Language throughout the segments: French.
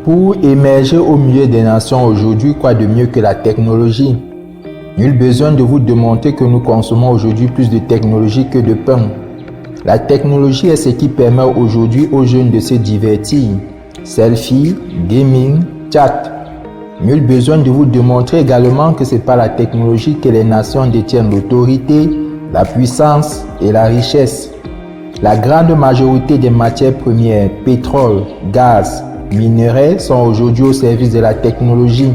Pour émerger au milieu des nations aujourd'hui, quoi de mieux que la technologie? Nul besoin de vous démontrer que nous consommons aujourd'hui plus de technologie que de pain. La technologie est ce qui permet aujourd'hui aux jeunes de se divertir. Selfie, gaming, chat. Nul besoin de vous démontrer également que ce n'est pas la technologie que les nations détiennent l'autorité, la puissance et la richesse. La grande majorité des matières premières, pétrole, gaz, minerais sont aujourd'hui au service de la technologie.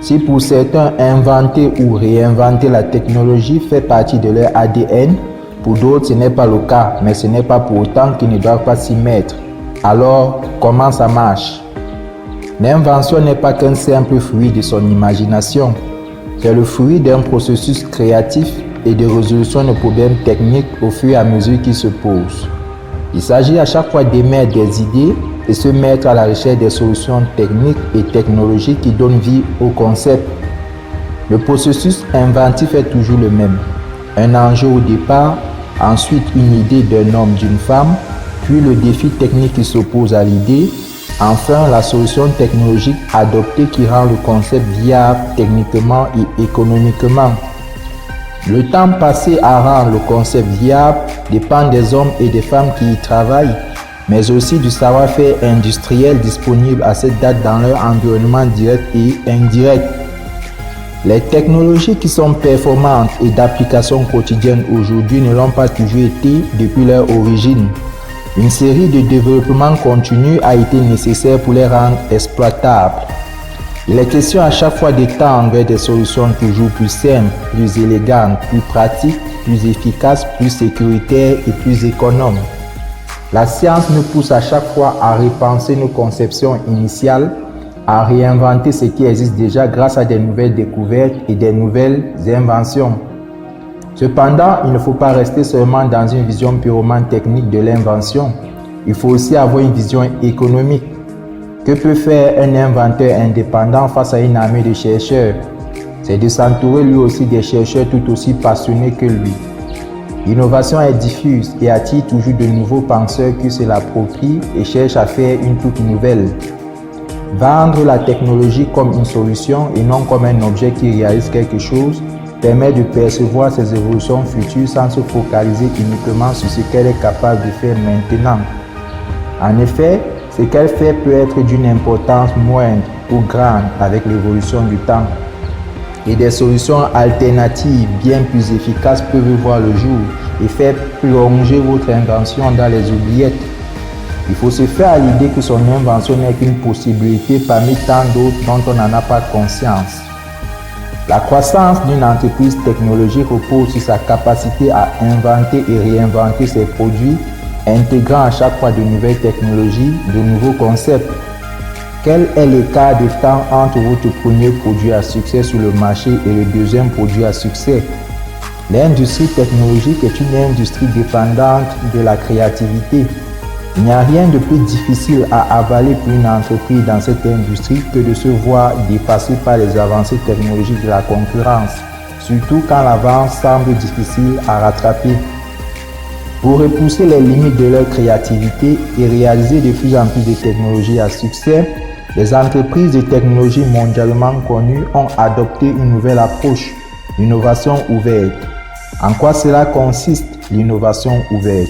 Si pour certains, inventer ou réinventer la technologie fait partie de leur ADN, pour d'autres ce n'est pas le cas, mais ce n'est pas pour autant qu'ils ne doivent pas s'y mettre. Alors, comment ça marche? L'invention n'est pas qu'un simple fruit de son imagination. C'est le fruit d'un processus créatif et de résolution de problèmes techniques au fur et à mesure qu'ils se posent. Il s'agit à chaque fois d'émettre des idées et se mettre à la recherche des solutions techniques et technologiques qui donnent vie au concept. Le processus inventif est toujours le même. Un enjeu au départ, ensuite une idée d'un homme, d'une femme, puis le défi technique qui s'oppose à l'idée, enfin la solution technologique adoptée qui rend le concept viable techniquement et économiquement. Le temps passé à rendre le concept viable dépend des hommes et des femmes qui y travaillent, mais aussi du savoir-faire industriel disponible à cette date dans leur environnement direct et indirect. Les technologies qui sont performantes et d'application quotidienne aujourd'hui ne l'ont pas toujours été depuis leur origine. Une série de développements continus a été nécessaire pour les rendre exploitables. Il est question à chaque fois de tendre vers des solutions toujours plus simples, plus élégantes, plus pratiques, plus efficaces, plus sécuritaires et plus économes. La science nous pousse à chaque fois à repenser nos conceptions initiales, à réinventer ce qui existe déjà grâce à des nouvelles découvertes et des nouvelles inventions. Cependant, il ne faut pas rester seulement dans une vision purement technique de l'invention. Il faut aussi avoir une vision économique. Que peut faire un inventeur indépendant face à une armée de chercheurs? C'est de s'entourer lui aussi des chercheurs tout aussi passionnés que lui. L'innovation est diffuse et attire toujours de nouveaux penseurs qui se l'approprient et cherchent à faire une toute nouvelle. Vendre la technologie comme une solution et non comme un objet qui réalise quelque chose permet de percevoir ses évolutions futures sans se focaliser uniquement sur ce qu'elle est capable de faire maintenant. En effet, ce qu'elle fait peut être d'une importance moindre ou grande avec l'évolution du temps. Et des solutions alternatives bien plus efficaces peuvent voir le jour et faire plonger votre invention dans les oubliettes. Il faut se faire à l'idée que son invention n'est qu'une possibilité parmi tant d'autres dont on n'en a pas conscience. La croissance d'une entreprise technologique repose sur sa capacité à inventer et réinventer ses produits, intégrant à chaque fois de nouvelles technologies, de nouveaux concepts. Quel est l'écart de temps entre votre premier produit à succès sur le marché et le deuxième produit à succès? L'industrie technologique est une industrie dépendante de la créativité. Il n'y a rien de plus difficile à avaler pour une entreprise dans cette industrie que de se voir dépassée par les avancées technologiques de la concurrence, surtout quand l'avance semble difficile à rattraper. Pour repousser les limites de leur créativité et réaliser de plus en plus de technologies à succès, les entreprises de technologie mondialement connues ont adopté une nouvelle approche, l'innovation ouverte. En quoi cela consiste, l'innovation ouverte?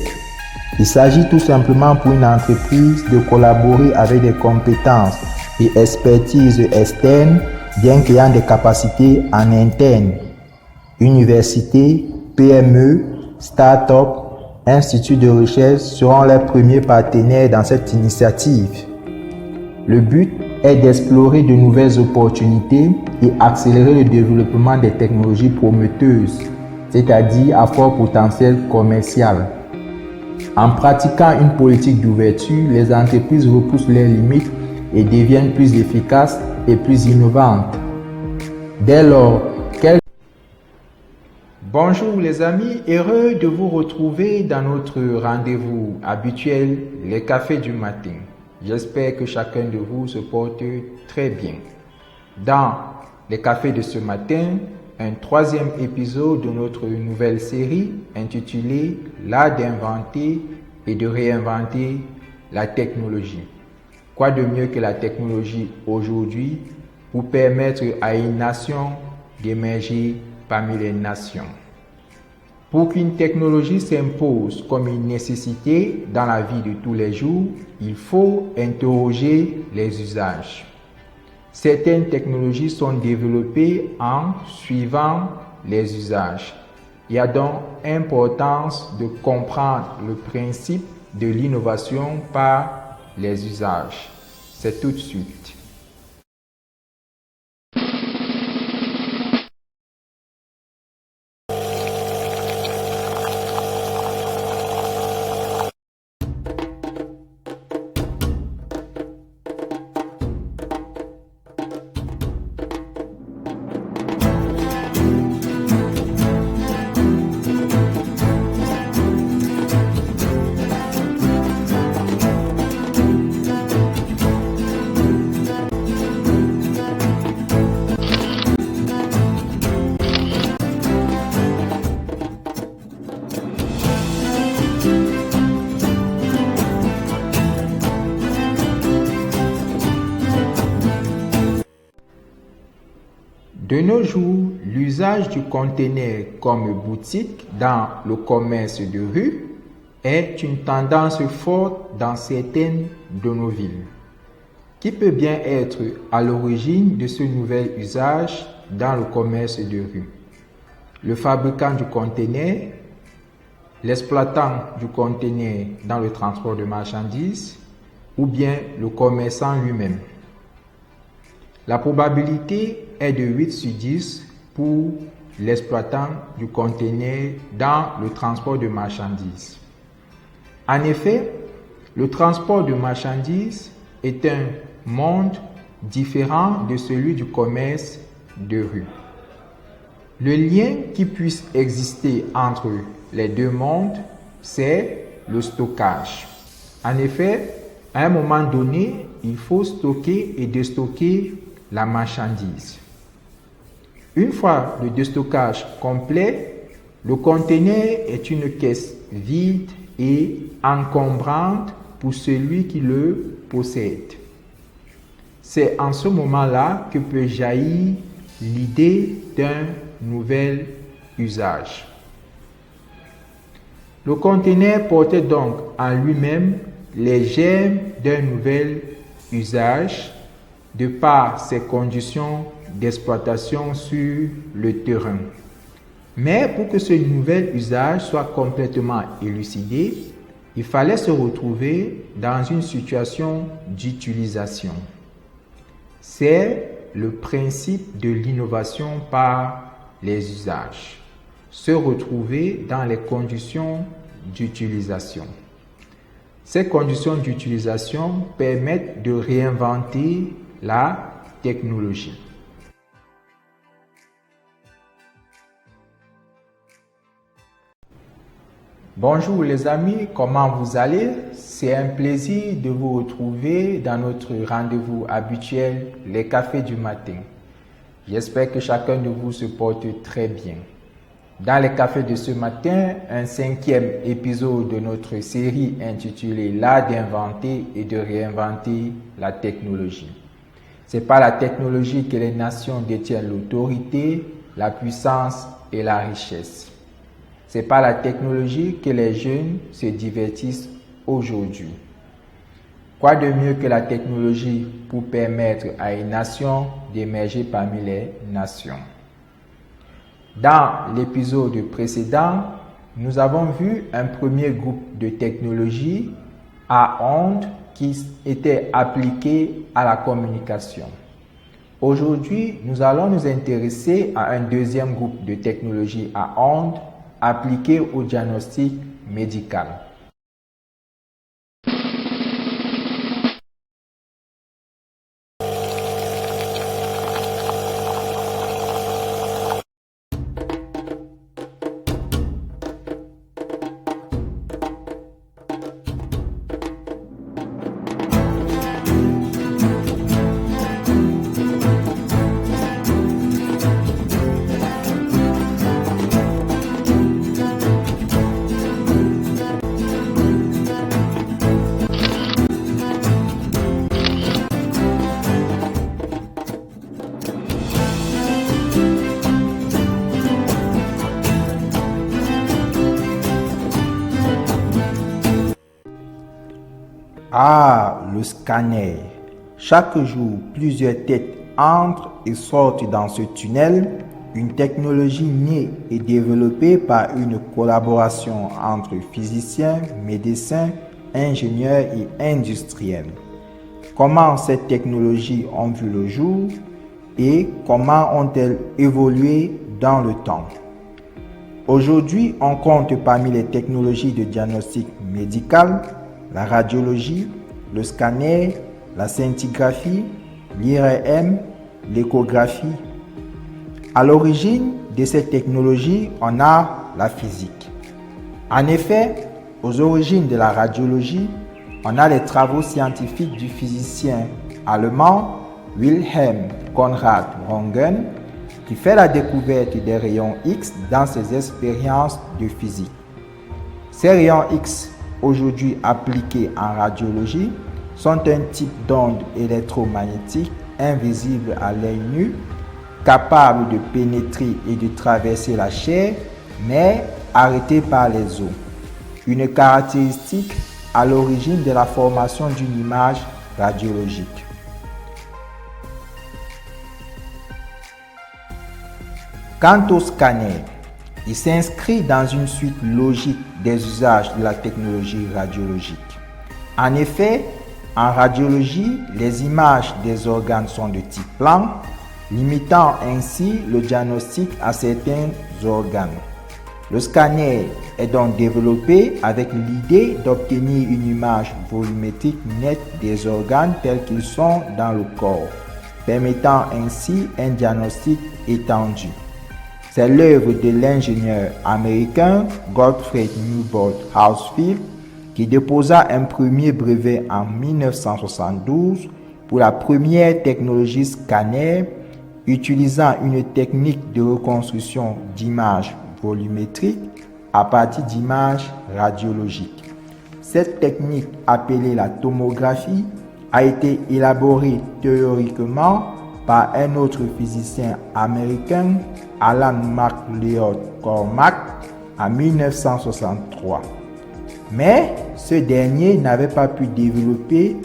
Il s'agit tout simplement pour une entreprise de collaborer avec des compétences et expertises externes, bien qu'ayant des capacités en interne. Universités, PME, start-up, instituts de recherche seront les premiers partenaires dans cette initiative. Le but est d'explorer de nouvelles opportunités et accélérer le développement des technologies prometteuses, c'est-à-dire à fort potentiel commercial. En pratiquant une politique d'ouverture, les entreprises repoussent leurs limites et deviennent plus efficaces et plus innovantes. Dès lors, Bonjour les amis, heureux de vous retrouver dans notre rendez-vous habituel, les cafés du matin. J'espère que chacun de vous se porte très bien. Dans les cafés de ce matin, un troisième épisode de notre nouvelle série intitulée « L'art d'inventer et de réinventer la technologie ». Quoi de mieux que la technologie aujourd'hui pour permettre à une nation d'émerger parmi les nations? Pour qu'une technologie s'impose comme une nécessité dans la vie de tous les jours, il faut interroger les usages. Certaines technologies sont développées en suivant les usages. Il y a donc importance de comprendre le principe de l'innovation par les usages. C'est tout de suite. De nos jours, l'usage du conteneur comme boutique dans le commerce de rue est une tendance forte dans certaines de nos villes. Qui peut bien être à l'origine de ce nouvel usage dans le commerce de rue? Le fabricant du conteneur, l'exploitant du conteneur dans le transport de marchandises ou bien le commerçant lui-même? La probabilité est de 8 sur 10 pour l'exploitant du conteneur dans le transport de marchandises. En effet, le transport de marchandises est un monde différent de celui du commerce de rue. Le lien qui puisse exister entre les deux mondes, c'est le stockage. En effet, à un moment donné, il faut stocker et déstocker la marchandise. Une fois le déstockage complet, le conteneur est une caisse vide et encombrante pour celui qui le possède. C'est en ce moment-là que peut jaillir l'idée d'un nouvel usage. Le conteneur portait donc en lui-même les germes d'un nouvel usage de par ses conditions d'exploitation sur le terrain. Mais pour que ce nouvel usage soit complètement élucidé, il fallait se retrouver dans une situation d'utilisation. C'est le principe de l'innovation par les usages. Se retrouver dans les conditions d'utilisation. Ces conditions d'utilisation permettent de réinventer la technologie. Bonjour les amis, comment vous allez? C'est un plaisir de vous retrouver dans notre rendez-vous habituel, les cafés du matin. J'espère que chacun de vous se porte très bien. Dans les cafés de ce matin, un 5e épisode de notre série intitulée L'art d'inventer et de réinventer la technologie. C'est par la technologie que les nations détiennent l'autorité, la puissance et la richesse. C'est par la technologie que les jeunes se divertissent aujourd'hui. Quoi de mieux que la technologie pour permettre à une nation d'émerger parmi les nations? Dans l'épisode précédent, nous avons vu un premier groupe de technologies à ondes qui était appliqué à la communication. Aujourd'hui, nous allons nous intéresser à un deuxième groupe de technologies à ondes appliquées au diagnostic médical. Ah, le scanner. Chaque jour, plusieurs têtes entrent et sortent dans ce tunnel, une technologie née et développée par une collaboration entre physiciens, médecins, ingénieurs et industriels. Comment ces technologies ont vu le jour et comment ont-elles évolué dans le temps? Aujourd'hui, on compte parmi les technologies de diagnostic médical la radiologie, le scanner, la scintigraphie, l'IRM, l'échographie. À l'origine de ces technologies, on a la physique. En effet, aux origines de la radiologie, on a les travaux scientifiques du physicien allemand Wilhelm Conrad Röntgen qui fait la découverte des rayons X dans ses expériences de physique. Ces rayons X, aujourd'hui appliqués en radiologie, sont un type d'onde électromagnétique invisible à l'œil nu, capable de pénétrer et de traverser la chair, mais arrêté par les os. Une caractéristique à l'origine de la formation d'une image radiologique. Quant au scanner, il s'inscrit dans une suite logique des usages de la technologie radiologique. En effet, en radiologie, les images des organes sont de type plan, limitant ainsi le diagnostic à certains organes. Le scanner est donc développé avec l'idée d'obtenir une image volumétrique nette des organes tels qu'ils sont dans le corps, permettant ainsi un diagnostic étendu. C'est l'œuvre de l'ingénieur américain Gottfried Newbold Hausfield qui déposa un premier brevet en 1972 pour la première technologie scanner utilisant une technique de reconstruction d'images volumétriques à partir d'images radiologiques. Cette technique, appelée la tomographie, a été élaborée théoriquement par un autre physicien américain, Alan MacLeod Cormack, en 1963. Mais ce dernier n'avait pas pu développer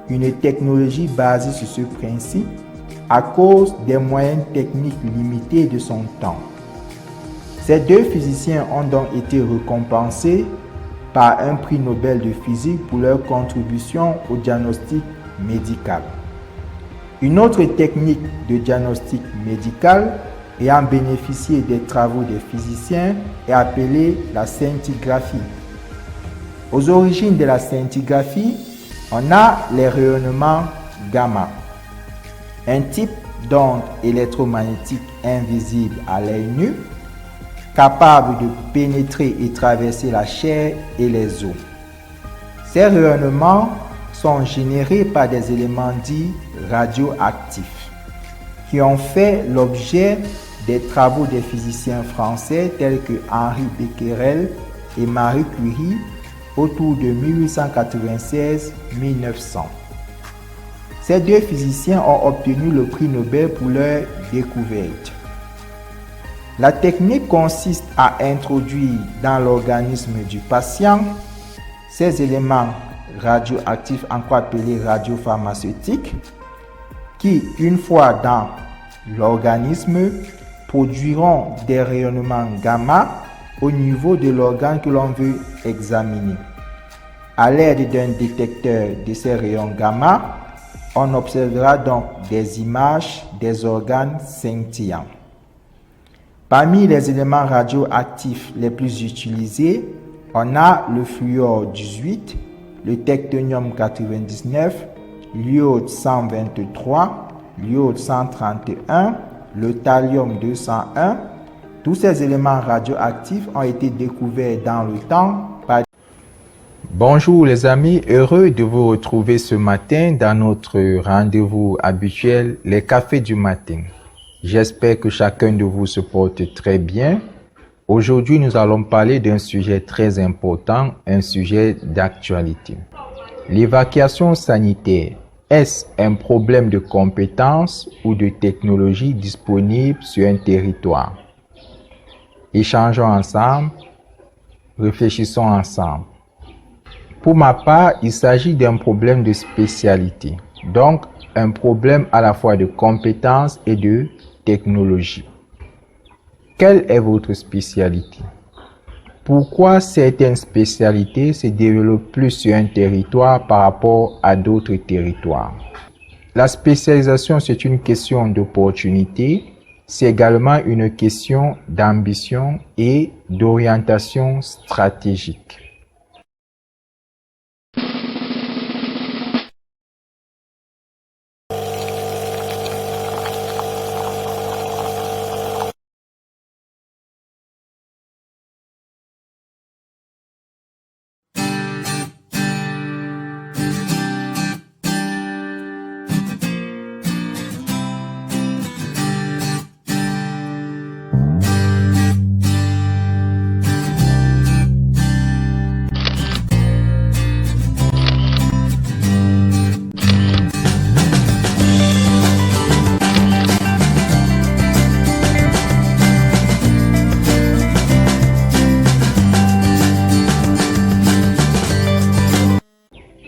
une technologie basée sur ce principe à cause des moyens techniques limités de son temps. Ces deux physiciens ont donc été récompensés par un prix Nobel de physique pour leur contribution au diagnostic médical. Une autre technique de diagnostic médical ayant bénéficié des travaux des physiciens est appelée la scintigraphie. Aux origines de la scintigraphie, on a les rayonnements gamma, un type d'onde électromagnétique invisible à l'œil nu, capable de pénétrer et traverser la chair et les os. Ces rayonnements sont générés par des éléments dits radioactifs, qui ont fait l'objet des travaux des physiciens français tels que Henri Becquerel et Marie Curie autour de 1896-1900. Ces deux physiciens ont obtenu le prix Nobel pour leur découverte. La technique consiste à introduire dans l'organisme du patient ces éléments radioactifs, encore appelés radiopharmaceutiques, qui, une fois dans l'organisme, produiront des rayonnements gamma au niveau de l'organe que l'on veut examiner. À l'aide d'un détecteur de ces rayons gamma, on observera donc des images des organes scintillants. Parmi les éléments radioactifs les plus utilisés, on a le fluor 18, le tectonium 99, l'iode 123, l'iode 131, le thallium 201. Tous ces éléments radioactifs ont été découverts dans le temps par... Bonjour les amis, heureux de vous retrouver ce matin dans notre rendez-vous habituel, les cafés du matin. J'espère que chacun de vous se porte très bien. Aujourd'hui, nous allons parler d'un sujet très important, un sujet d'actualité. L'évacuation sanitaire, est-ce un problème de compétences ou de technologie disponible sur un territoire? Échangeons ensemble, réfléchissons ensemble. Pour ma part, il s'agit d'un problème de spécialité, donc un problème à la fois de compétences et de technologie. Quelle est votre spécialité? Pourquoi certaines spécialités se développent plus sur un territoire par rapport à d'autres territoires? La spécialisation, c'est une question d'opportunité, c'est également une question d'ambition et d'orientation stratégique.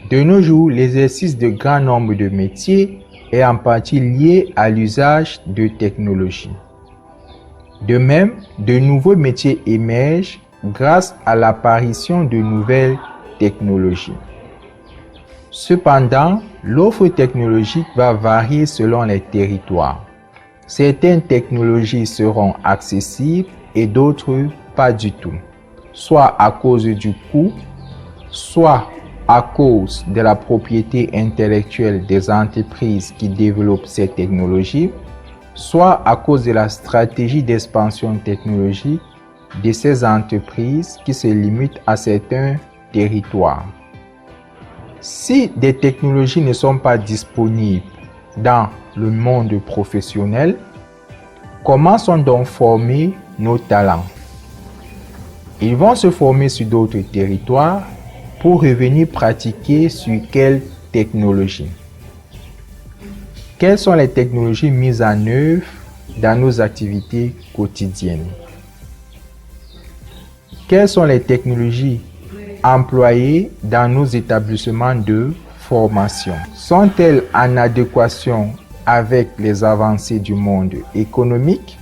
De nos jours, l'exercice de grand nombre de métiers est en partie lié à l'usage de technologies. De même, de nouveaux métiers émergent grâce à l'apparition de nouvelles technologies. Cependant, l'offre technologique va varier selon les territoires. Certaines technologies seront accessibles et d'autres pas du tout, soit à cause du coût, soit à cause de la propriété intellectuelle des entreprises qui développent ces technologies, soit à cause de la stratégie d'expansion technologique de ces entreprises qui se limitent à certains territoires. Si des technologies ne sont pas disponibles dans le monde professionnel, comment sont donc formés nos talents? Ils vont se former sur d'autres territoires pour revenir pratiquer sur quelle technologie? Quelles sont les technologies mises en œuvre dans nos activités quotidiennes? Quelles sont les technologies employées dans nos établissements de formation? Sont-elles en adéquation avec les avancées du monde économique?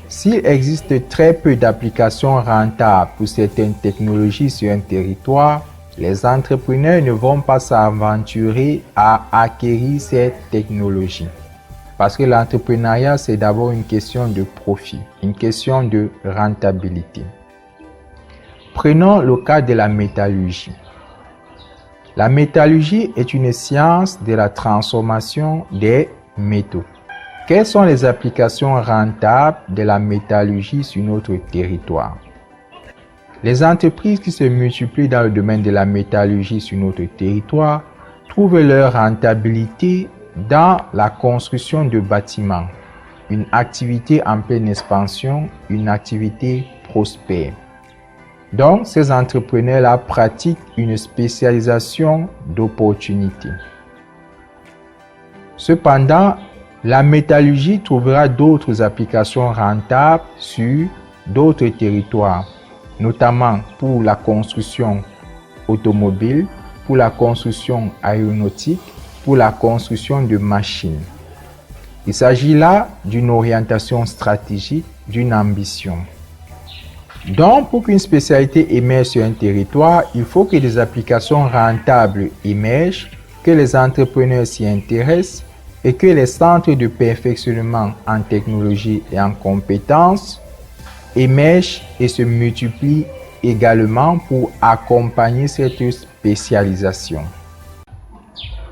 S'il existe très peu d'applications rentables pour certaines technologies sur un territoire, les entrepreneurs ne vont pas s'aventurer à acquérir cette technologie. Parce que l'entrepreneuriat, c'est d'abord une question de profit, une question de rentabilité. Prenons le cas de la métallurgie. La métallurgie est une science de la transformation des métaux. Quelles sont les applications rentables de la métallurgie sur notre territoire? Les entreprises qui se multiplient dans le domaine de la métallurgie sur notre territoire trouvent leur rentabilité dans la construction de bâtiments, une activité en pleine expansion, une activité prospère. Donc, ces entrepreneurs-là pratiquent une spécialisation d'opportunités. Cependant, la métallurgie trouvera d'autres applications rentables sur d'autres territoires, notamment pour la construction automobile, pour la construction aéronautique, pour la construction de machines. Il s'agit là d'une orientation stratégique, d'une ambition. Donc, pour qu'une spécialité émerge sur un territoire, il faut que des applications rentables émergent, que les entrepreneurs s'y intéressent et que les centres de perfectionnement en technologie et en compétences émergent et se multiplient également pour accompagner cette spécialisation.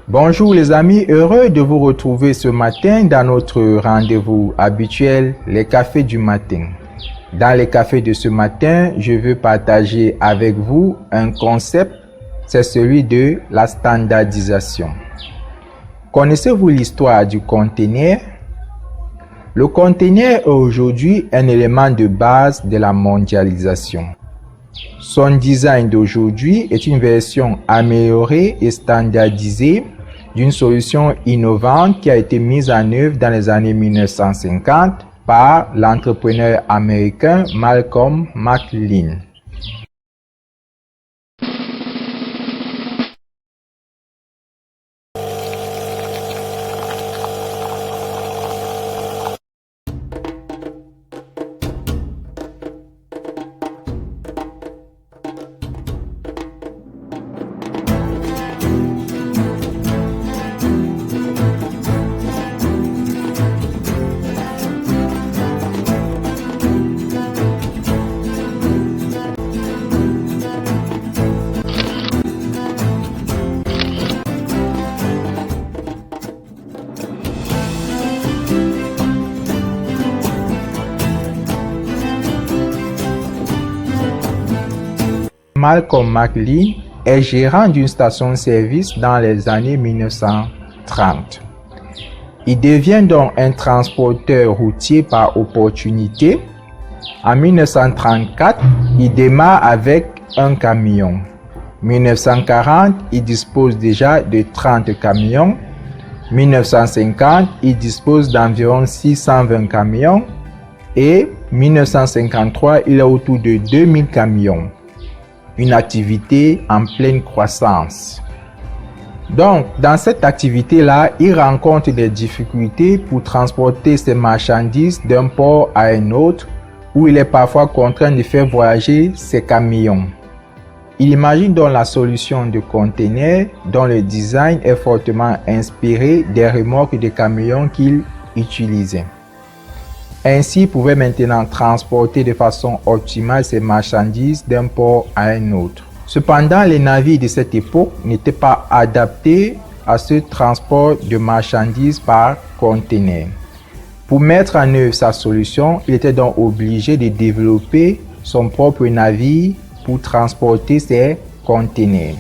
Bonjour les amis, heureux de vous retrouver ce matin dans notre rendez-vous habituel, les cafés du matin. Dans les cafés de ce matin, je veux partager avec vous un concept, c'est celui de la standardisation. Connaissez-vous l'histoire du conteneur? Le conteneur est aujourd'hui un élément de base de la mondialisation. Son design d'aujourd'hui est une version améliorée et standardisée d'une solution innovante qui a été mise en œuvre dans les années 1950 par l'entrepreneur américain Malcolm McLean. Malcolm McLean est gérant d'une station-service dans les années 1930. Il devient donc un transporteur routier par opportunité. En 1934, il démarre avec un camion. En 1940, il dispose déjà de 30 camions. En 1950, il dispose d'environ 620 camions. Et en 1953, il a autour de 2000 camions. Une activité en pleine croissance. Donc, dans cette activité-là, il rencontre des difficultés pour transporter ses marchandises d'un port à un autre, où il est parfois contraint de faire voyager ses camions. Il imagine donc la solution de conteneurs dont le design est fortement inspiré des remorques de camions qu'il utilisait. Ainsi, il pouvait maintenant transporter de façon optimale ses marchandises d'un port à un autre. Cependant, les navires de cette époque n'étaient pas adaptés à ce transport de marchandises par conteneurs. Pour mettre en œuvre sa solution, il était donc obligé de développer son propre navire pour transporter ses conteneurs.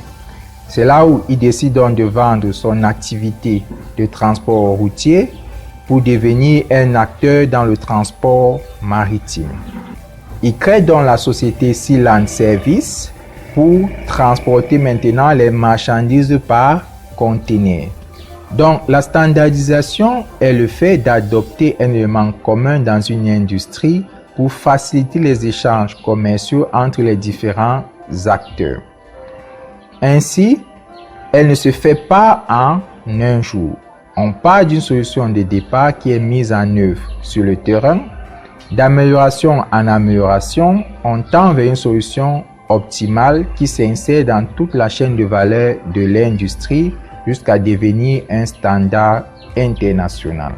C'est là où il décide donc de vendre son activité de transport routier pour devenir un acteur dans le transport maritime. Il crée donc la société Sealand Service pour transporter maintenant les marchandises par conteneur. Donc, la standardisation est le fait d'adopter un élément commun dans une industrie pour faciliter les échanges commerciaux entre les différents acteurs. Ainsi, elle ne se fait pas en un jour. On part d'une solution de départ qui est mise en œuvre sur le terrain. D'amélioration en amélioration, on tend vers une solution optimale qui s'insère dans toute la chaîne de valeur de l'industrie jusqu'à devenir un standard international.